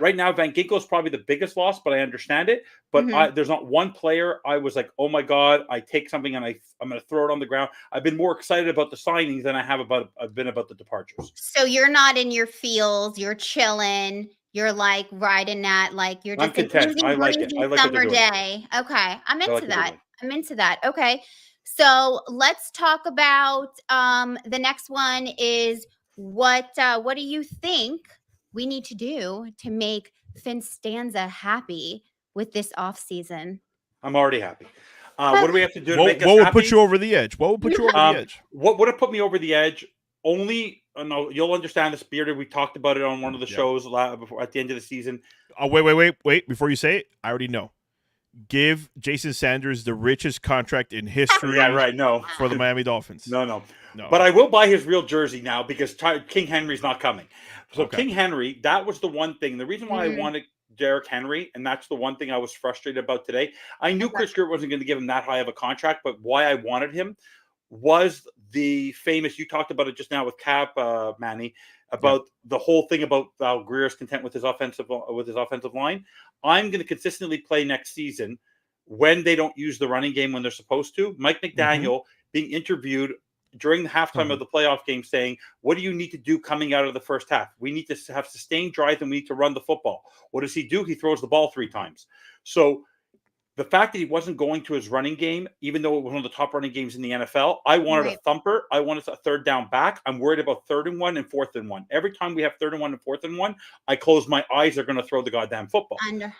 right now, Van Ginkel is probably the biggest loss, but I understand it. But there's not one player I was like, oh my God, I take something and I'm going to throw it on the ground. I've been more excited about the signings than I've been about the departures. So you're not in your feels. You're chilling. You're like riding that, like you're I'm just an content. easy I like it. breezy I like what they're summer doing. day. Okay, I'm like into what they're that. doing. I'm into that. Okay, so let's talk about the next one. Is what do you think we need to do to make Finn Stanza happy with this off season? I'm already happy. What do we have to do to make us What would happy? put you over the edge? What would put you over the edge? What would have put me over the edge? Only, no, you'll understand this, Bearded. We talked about it on one of the shows before at the end of the season. Wait! Before you say it, I already know. Give Jason Sanders the richest contract in history. Yeah, right. No, for the Miami Dolphins. No. But I will buy his real jersey now because King Henry's not coming. So King Henry, that was the one thing. The reason why I wanted Derrick Henry, and that's the one thing I was frustrated about today. I knew Chris Grier wasn't going to give him that high of a contract, but why I wanted him was the famous, you talked about it just now with Cap, Manny, about the whole thing about how Grier's content with his offensive line. I'm going to consistently play next season when they don't use the running game when they're supposed to. Mike McDaniel being interviewed during the halftime of the playoff game saying, what do you need to do coming out of the first half? We need to have sustained drive and we need to run the football. What does he do? He throws the ball 3 times. So the fact that he wasn't going to his running game, even though it was one of the top running games in the NFL, I wanted a thumper. I wanted a third down back. I'm worried about 3rd and 1 and 4th and 1. Every time we have 3rd and 1 and 4th and 1, I close my eyes. They're going to throw the goddamn football.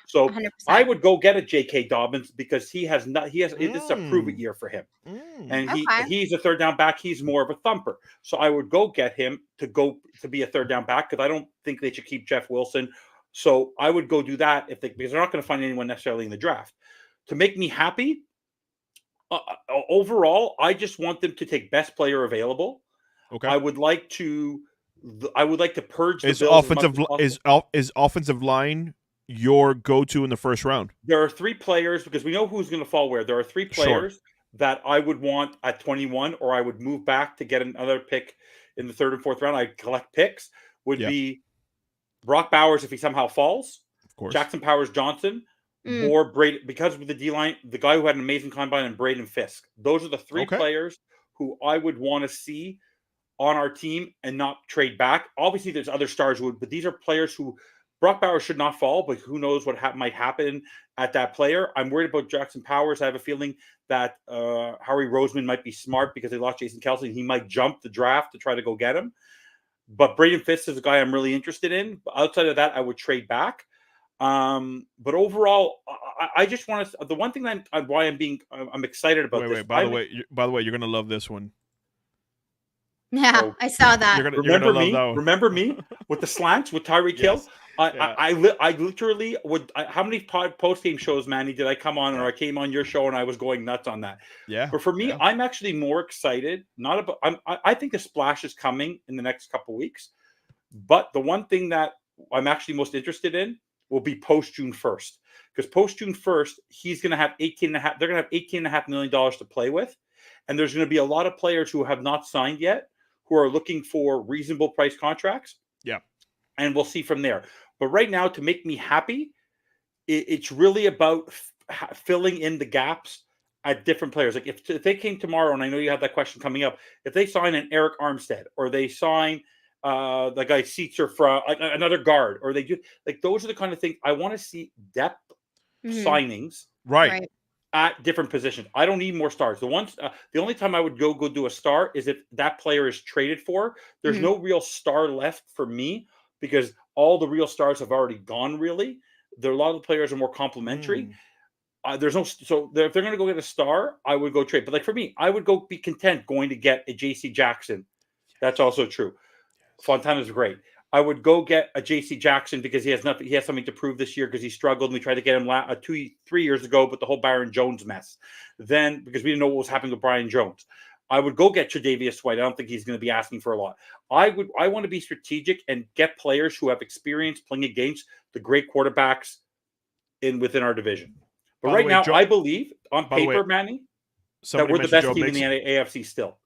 So 100%. I would go get a J.K. Dobbins because this is a prove it year for him. And he's a 3rd down back. He's more of a thumper. So I would go get him to be a 3rd down back because I don't think they should keep Jeff Wilson. So I would go do that because they're not going to find anyone necessarily in the draft. To make me happy, overall, I just want them to take best player available. Okay, I would like to purge the Bills. Is offensive line your go-to in the first round? There are 3 players because we know who's going to fall where. There are 3 players that I would want at 21, or I would move back to get another pick in the 3rd and 4th round. I'd collect picks. Would be Brock Bowers if he somehow falls. Of course, Jackson Powers-Johnson. Or Braden, because of the D-line, the guy who had an amazing combine, and Braden Fisk. Those are the 3 players who I would want to see on our team and not trade back. Obviously, there's other stars but these are players who Brock Bowers should not fall, but who knows what might happen at that player. I'm worried about Jackson Powers. I have a feeling that Howie Roseman might be smart because they lost Jason Kelsey. He might jump the draft to try to go get him. But Braden Fisk is a guy I'm really interested in. But outside of that, I would trade back. But overall, I just want to. The one thing I'm excited about. By the way, you're gonna love this one. Yeah, I saw that. Remember me with the slants with Tyreek Hill. I literally would. How many post game shows, Manny, did I come on, or I came on your show and I was going nuts on that? Yeah. But for me, I'm actually more excited. Not about. I think a splash is coming in the next couple of weeks. But the one thing that I'm actually most interested in will be post June 1st, because post June 1st, he's going to have $18.5. They're going to have $18.5 million to play with, and there's going to be a lot of players who have not signed yet, who are looking for reasonable price contracts. Yeah, and we'll see from there. But right now, to make me happy, it's really about filling in the gaps at different players. Like if they came tomorrow, and I know you have that question coming up, if they sign an Eric Armstead, or they sign the guy Seitzer from another guard, or they do like those are the kind of things I want to see depth signings right at different positions. I don't need more stars. The only time I would go do a star is if that player is traded for. There's no real star left for me because all the real stars have already gone. Really, a lot of the players are more complimentary. There's no so if they're going to go get a star, I would go trade. But like for me, I would go be content going to get a J.C. Jackson. That's also true. Fontana's great. I would go get a J.C. Jackson because he has nothing. He has something to prove this year because he struggled. And we tried to get him 2-3 years ago, but the whole Byron Jones mess. Then because we didn't know what was happening with Brian Jones, I would go get Tre'Davious White. I don't think he's going to be asking for a lot. I want to be strategic and get players who have experience playing against the great quarterbacks within our division. But right now, I believe on paper, Manny, that we're the best team in the AFC still.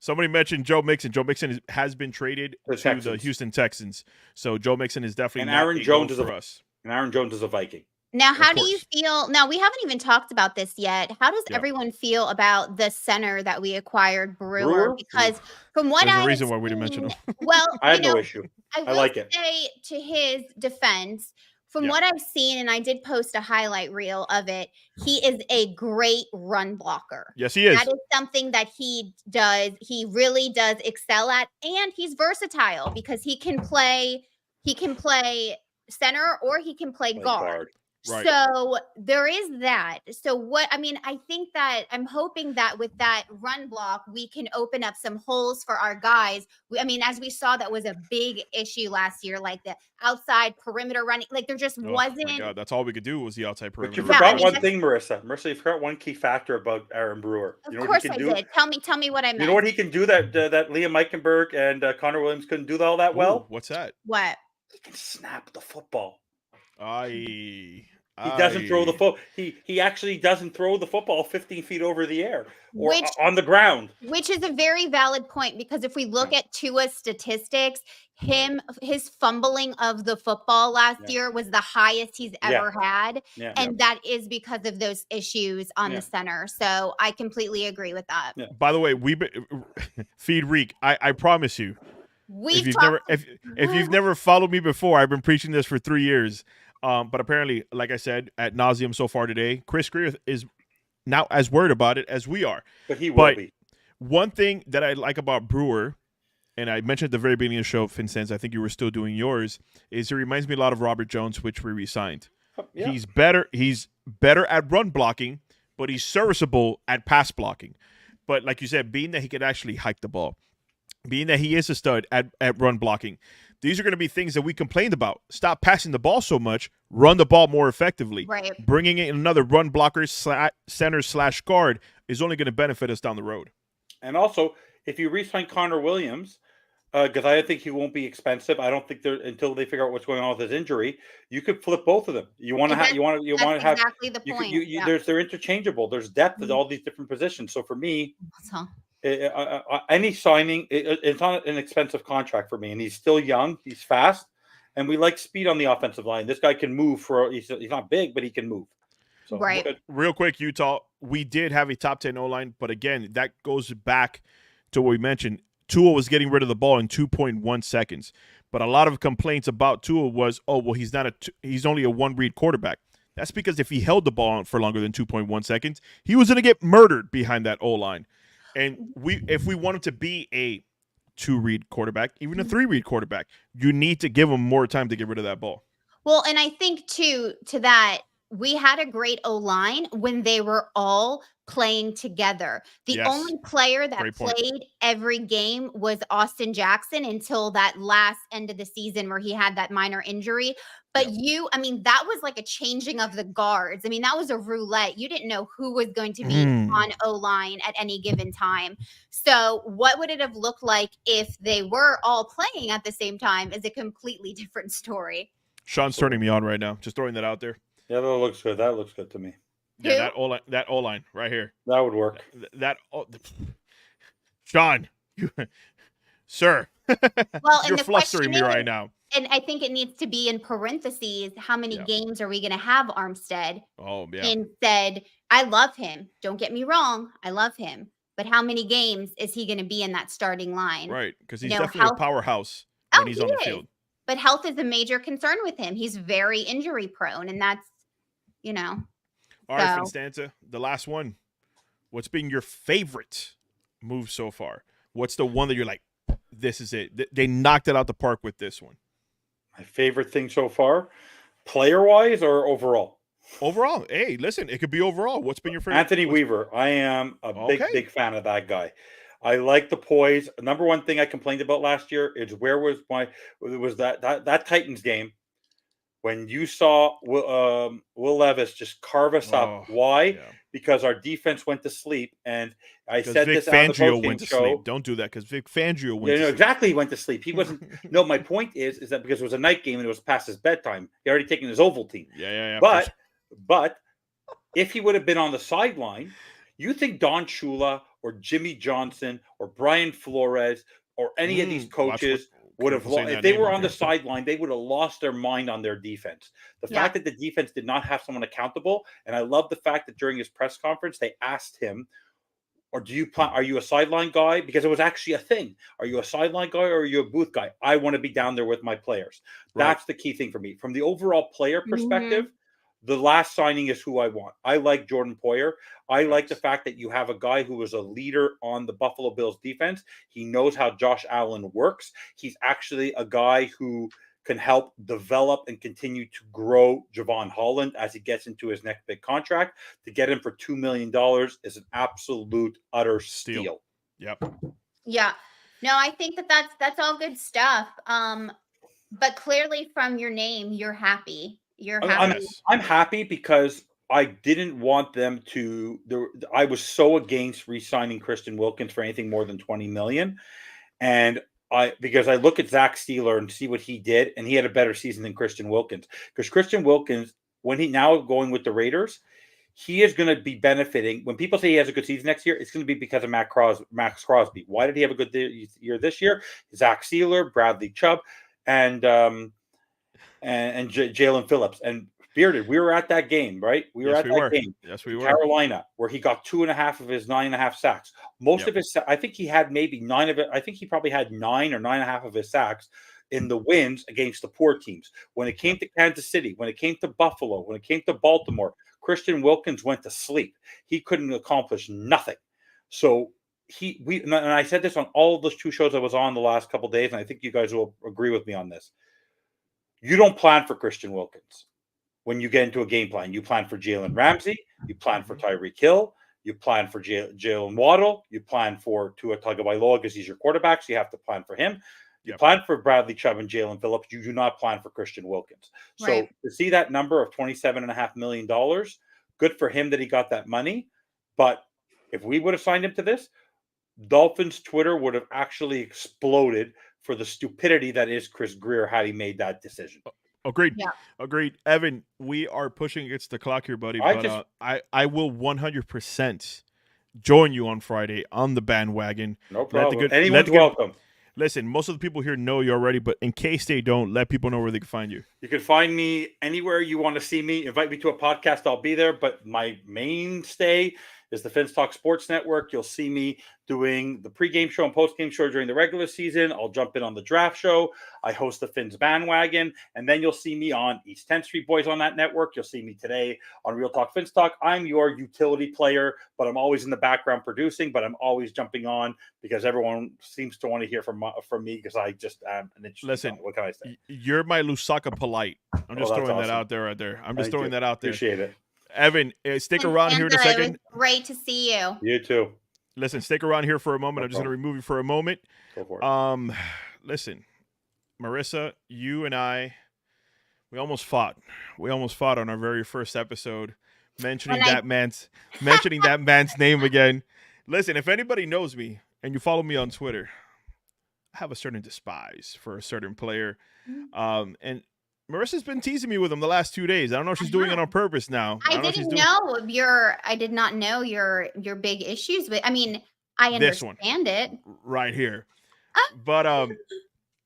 Somebody mentioned Joe Mixon. Joe Mixon has been traded to the Texans. Houston Texans. So Joe Mixon is definitely And not Aaron a Jones goal is for us. And Aaron Jones is a Viking. Now, how Of do you course. feel? Now, we haven't even talked about this yet. How does Yeah. everyone feel about the center that we acquired, Brewer? Brewer? Because from what There's a I reason have why we didn't mention seen- him. well, I have you know, no issue. I will like it. say to his defense, from Yeah. what I've seen, and I did post a highlight reel of it, he is a great run blocker. Yes, he is. That is something that he does. He really does excel at, and he's versatile because he can play center or he can play guard. Right. So there is that. So I think that I'm hoping that with that run block, we can open up some holes for our guys. As we saw, that was a big issue last year, like the outside perimeter running. Like there just wasn't. My God, that's all we could do was the outside But perimeter. you Yeah, forgot I mean, one thing, Marissa. Marissa, you forgot one key factor about Aaron Brewer. Of You know course what I he can do? did. Tell me what I meant. You know what he can do that Liam Eichenberg and Connor Williams couldn't do all that Ooh, well? what's that? What? He can snap the football. He doesn't throw the football. He actually doesn't throw the football 15 feet over the air or Which- on the ground. Which is a very valid point, because if we look at Tua's statistics, his fumbling of the football last year was the highest he's ever had. Yeah. And that is because of those issues on the center. So I completely agree with that. Yeah. By the way, Feed Reek. I promise you, if you've never followed me before, I've been preaching this for 3 years. But apparently, like I said, ad nauseum so far today, Chris Grier is now as worried about it as we are. But he will be. One thing that I like about Brewer, and I mentioned at the very beginning of the show, Vincent, I think you were still doing yours, is he reminds me a lot of Robert Jones, which we re-signed. Yeah. He's better at run blocking, but he's serviceable at pass blocking. But like you said, being that he could actually hike the ball, being that he is a stud at run blocking, these are going to be things that we complained about. Stop passing the ball so much. Run the ball more effectively. Right. Bringing in another run blocker, center/guard is only going to benefit us down the road. And also, if you re-sign Connor Williams, because I think he won't be expensive. I don't think until they figure out what's going on with his injury, you could flip both of them. You want to have exactly the point. They're interchangeable. There's depth at all these different positions. So for me, any signing, it's not an expensive contract for me, and he's still young. He's fast, and we like speed on the offensive line. This guy can move. He's not big, but he can move. So, right. Real quick, Utah, we did have a top 10 O-line, but again, that goes back to what we mentioned. Tua was getting rid of the ball in 2.1 seconds, but a lot of complaints about Tua was, he's only a one-read quarterback. That's because if he held the ball for longer than 2.1 seconds, he was going to get murdered behind that O-line. And if we want him to be a 2-read quarterback, even a 3-read quarterback, you need to give him more time to get rid of that ball. Well, and I think to that, we had a great O-line when they were all playing together. The only player that played every game was Austin Jackson until that last end of the season where he had that minor injury. But that was like a changing of the guards. That was a roulette. You didn't know who was going to be on O-line at any given time. So what would it have looked like if they were all playing at the same time is a completely different story. Sean's turning me on right now. Just throwing that out there. Yeah, that looks good. That looks good to me. Yeah, that O-line right here. That would work. Sean, sir, well, you're flustering me right now. And I think it needs to be in parentheses. How many games are we going to have Armstead? Oh, yeah. Instead, I love him. Don't get me wrong. I love him. But how many games is he going to be in that starting line? Right, because he's definitely a powerhouse when he's on the field. But health is a major concern with him. He's very injury prone, and that's, All right, Constanza, the last one. What's been your favorite move so far? What's the one that you're like, this is it? They knocked it out the park with this one. My favorite thing so far, player-wise or overall? Overall. Hey, listen, it could be overall. What's been your favorite? Anthony Weaver. I am a big fan of that guy. I like the poise. Number one thing I complained about last year is that Titans game when you saw Will Levis just carve us up. Why? Yeah. Because our defense went to sleep, and I said Vic this on the Fangio went to show. sleep. Don't do that because Vic Fangio went to sleep. Exactly. He went to sleep. He wasn't. No, my point is that because it was a night game and it was past his bedtime, he already taken his Ovaltine. Yeah. But if he would have been on the sideline, you think Don Shula or Jimmy Johnson or Brian Flores or any of these coaches would have lost. If they were on the sideline, they would have lost their mind on their defense. The fact that the defense did not have someone accountable, and I love the fact that during his press conference, they asked him, or are you a sideline guy? Because it was actually a thing. Are you a sideline guy or are you a booth guy? I want to be down there with my players. Right. That's the key thing for me. From the overall player perspective, the last signing is who I want. I like Jordan Poyer. I like the fact that you have a guy who is a leader on the Buffalo Bills defense. He knows how Josh Allen works. He's actually a guy who can help develop and continue to grow Javon Holland as he gets into his next big contract. To get him for $2 million is an absolute, utter steal. Yep. Yeah. No, I think that's all good stuff. But clearly from your name, you're happy. You're happy. I'm happy because I didn't want them to. I was so against re-signing Christian Wilkins for anything more than $20 million, and because I look at Zach Steeler and see what he did, and he had a better season than Christian Wilkins. Because Christian Wilkins, when he now going with the Raiders, he is going to be benefiting. When people say he has a good season next year, it's going to be because of Max Crosby. Why did he have a good year this year? Zach Steeler, Bradley Chubb, and Jaylen Phillips and Bearded. We were at that game, right? We were at that game. Yes, we were. Carolina, where he got 2.5 of his 9.5 sacks. Most of his, I think he had maybe 9 of it. I think he probably had 9 or 9.5 of his sacks in the wins against the poor teams. When it came to Kansas City, when it came to Buffalo, when it came to Baltimore, Christian Wilkins went to sleep. He couldn't accomplish nothing. So and I said this on all of those 2 shows I was on the last couple of days, and I think you guys will agree with me on this. You don't plan for Christian Wilkins when you get into a game plan. You plan for Jalen Ramsey. You plan for Tyreek Hill. You plan for Jalen Waddle. You plan for Tua Tagovailoa because he's your quarterback, so you have to plan for him. You plan for Bradley Chubb and Jalen Phillips. You do not plan for Christian Wilkins. Right. So to see that number of $27.5 million, good for him that he got that money. But if we would have signed him to this, Dolphins Twitter would have actually exploded for the stupidity that is Chris Grier had he made that decision. Agreed. Yeah. Agreed. Evan, we are pushing against the clock here, buddy. I will 100% join you on Friday on the bandwagon. No problem. Anyone's welcome. Listen, most of the people here know you already, but in case they don't, let people know where they can find you. You can find me anywhere you want to see me. Invite me to a podcast, I'll be there. But my mainstay is the DolphinsTalk Sports Network. You'll see me doing the pregame show and postgame show during the regular season. I'll jump in on the draft show. I host the Fins Bandwagon. And then you'll see me on East 10th Street Boys on that network. You'll see me today on Real Talk Fins Talk. I'm your utility player, but I'm always in the background producing, but I'm always jumping on because everyone seems to want to hear from me because I just am an interesting. Listen, what can I say? You're my Lusaka polite. I'm just throwing that out there right there. I'm just throwing that out there. Appreciate it. Evan, stick around here in a second. It was great to see you. You too. Listen, stick around here for a moment. I'm just going to remove you for a moment. Go for it. Listen, Marisa, you and I, we almost fought. We almost fought on our very first episode, mentioning that man's name again. Listen, if anybody knows me and you follow me on Twitter, I have a certain despise for a certain player, and Marissa's been teasing me with him the last 2 days. I don't know if she's doing it on purpose now. I did not know your big issues with. I mean, I understand it right here. But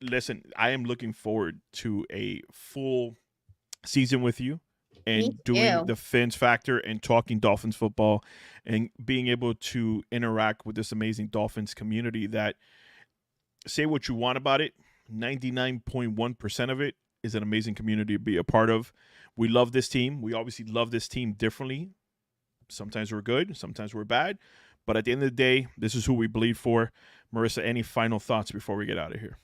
listen, I am looking forward to a full season with you and doing the Fins Factor and talking Dolphins football and being able to interact with this amazing Dolphins community that, say what you want about it, 99.1% of it is an amazing community to be a part of. We love this team. We obviously love this team differently. Sometimes we're good, sometimes we're bad. But at the end of the day, this is who we bleed for. Marisa, any final thoughts before we get out of here?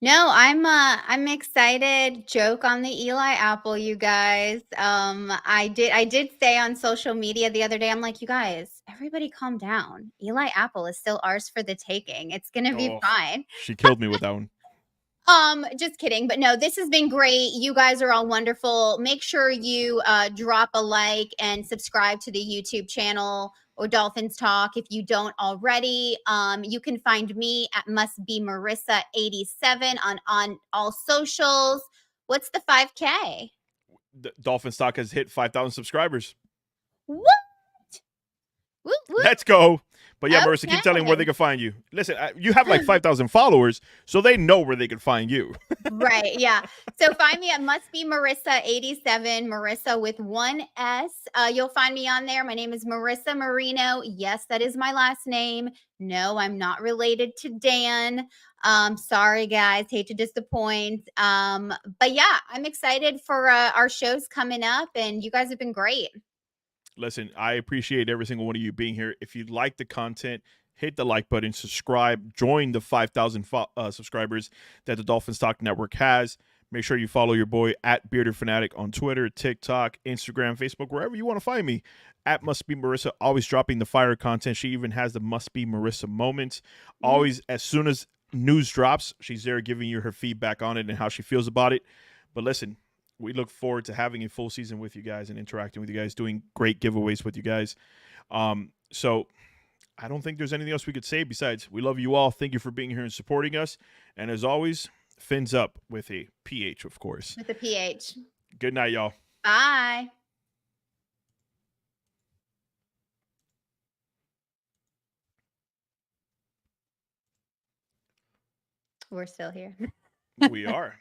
No, I'm excited. Joke on the Eli Apple, you guys. I did say on social media the other day, I'm like, you guys, everybody calm down. Eli Apple is still ours for the taking. It's gonna be fine. She killed me with that one. Just kidding. But no, this has been great. You guys are all wonderful. Make sure you drop a like and subscribe to the YouTube channel or Dolphins Talk if you don't already. You can find me at mustbemarissa87 on all socials. What's the 5K? The Dolphins Talk has hit 5,000 subscribers. What? Whoop, whoop. Let's go. But yeah, Marisa, keep telling them where they can find you. Listen, you have like 5,000 followers, so they know where they can find you. Right. Yeah. So find me at Must Be Marisa 87, Marisa with one S. You'll find me on there. My name is Marisa Marino. Yes, that is my last name. No, I'm not related to Dan. Sorry, guys. Hate to disappoint. But yeah, I'm excited for our shows coming up, and you guys have been great. Listen, I appreciate every single one of you being here. If you like the content, hit the like button, subscribe, join the 5,000 subscribers that the Dolphins Talk Network has. Make sure you follow your boy at Bearded Phinatic on Twitter, TikTok, Instagram, Facebook, wherever you want to find me. At Must Be Marisa, always dropping the fire content. She even has the Must Be Marisa moments. Always, as soon as news drops, she's there giving you her feedback on it and how she feels about it. But listen, we look forward to having a full season with you guys and interacting with you guys, doing great giveaways with you guys. So I don't think there's anything else we could say besides we love you all. Thank you for being here and supporting us. And as always, fins up with a PH, of course. With a PH. Good night, y'all. Bye. We're still here. We are.